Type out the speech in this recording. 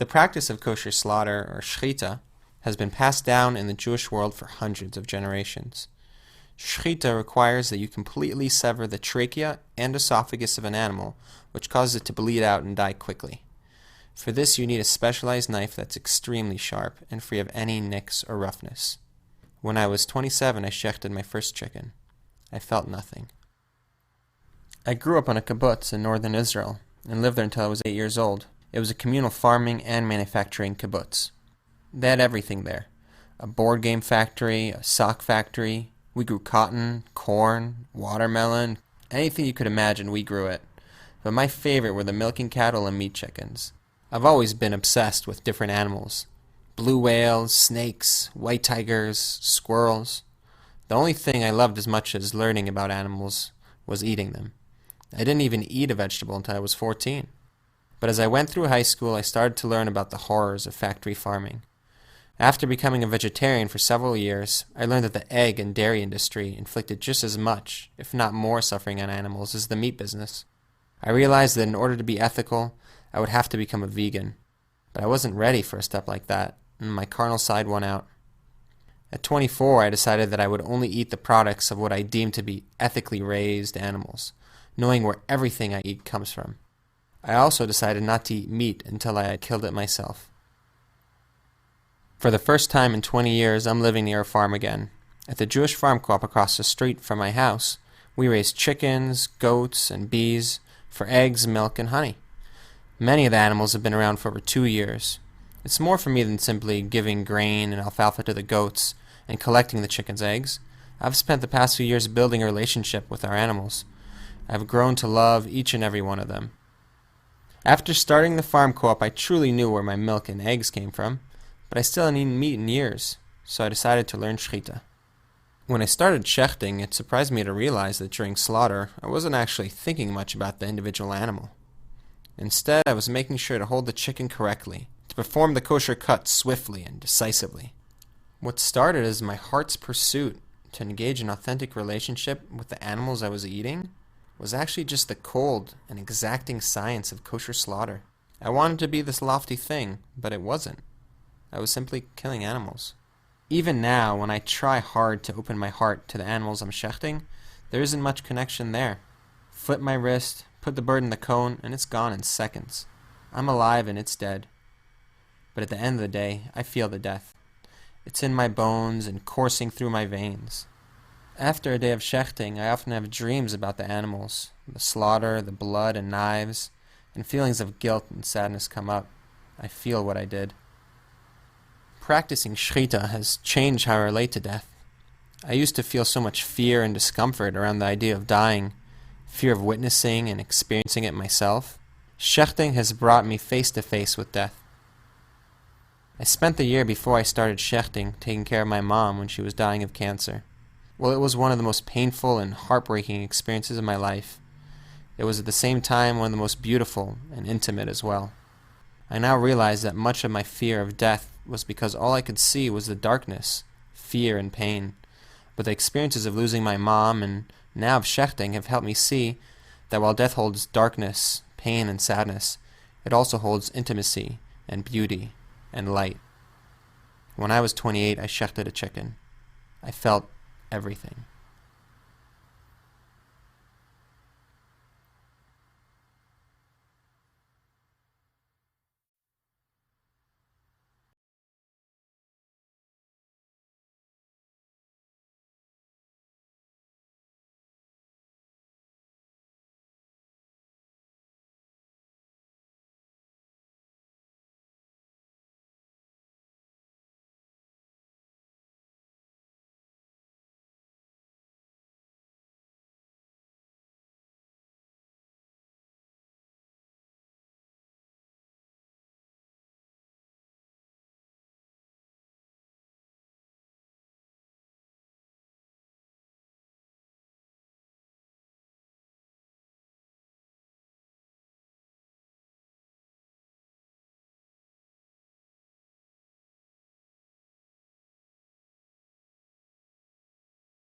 The practice of kosher slaughter, or shechita, has been passed down in the Jewish world for hundreds of generations. Shechita requires that you completely sever the trachea and esophagus of an animal, which causes it to bleed out and die quickly. For this, you need a specialized knife that's extremely sharp and free of any nicks or roughness. When I was 27, I shechted my first chicken. I felt nothing. I grew up on a kibbutz in northern Israel and lived there until I was 8 years old. It was a communal farming and manufacturing kibbutz. They had everything there. A board game factory, a sock factory. We grew cotton, corn, watermelon. Anything you could imagine, we grew it. But my favorite were the milking cattle and meat chickens. I've always been obsessed with different animals. Blue whales, snakes, white tigers, squirrels. The only thing I loved as much as learning about animals was eating them. I didn't even eat a vegetable until I was 14. But as I went through high school, I started to learn about the horrors of factory farming. After becoming a vegetarian for several years, I learned that the egg and dairy industry inflicted just as much, if not more, suffering on animals as the meat business. I realized that in order to be ethical, I would have to become a vegan. But I wasn't ready for a step like that, and my carnal side won out. At 24, I decided that I would only eat the products of what I deemed to be ethically raised animals, knowing where everything I eat comes from. I also decided not to eat meat until I had killed it myself. For the first time in 20 years, I'm living near a farm again. At the Jewish farm co-op across the street from my house, we raise chickens, goats, and bees for eggs, milk, and honey. Many of the animals have been around for over 2 years. It's more for me than simply giving grain and alfalfa to the goats and collecting the chickens' eggs. I've spent the past few years building a relationship with our animals. I've grown to love each and every one of them. After starting the farm co-op, I truly knew where my milk and eggs came from, but I still hadn't eaten meat in years, so I decided to learn shechita. When I started shechting, it surprised me to realize that during slaughter, I wasn't actually thinking much about the individual animal. Instead, I was making sure to hold the chicken correctly, to perform the kosher cut swiftly and decisively. What started as my heart's pursuit to engage in authentic relationship with the animals I was eating was actually just the cold and exacting science of kosher slaughter. I wanted to be this lofty thing, but it wasn't. I was simply killing animals. Even now, when I try hard to open my heart to the animals I'm shechting, there isn't much connection there. Flip my wrist, put the bird in the cone, and it's gone in seconds. I'm alive and it's dead. But at the end of the day, I feel the death. It's in my bones and coursing through my veins. After a day of shechting, I often have dreams about the animals, the slaughter, the blood and knives, and feelings of guilt and sadness come up. I feel what I did. Practicing shechita has changed how I relate to death. I used to feel so much fear and discomfort around the idea of dying, fear of witnessing and experiencing it myself. Shechting has brought me face to face with death. I spent the year before I started shechting taking care of my mom when she was dying of cancer. Well, it was one of the most painful and heartbreaking experiences of my life. It was at the same time one of the most beautiful and intimate as well. I now realize that much of my fear of death was because all I could see was the darkness, fear, and pain. But the experiences of losing my mom and now of shechting have helped me see that while death holds darkness, pain, and sadness, it also holds intimacy and beauty and light. When I was 28, I shechted a chicken. I felt everything.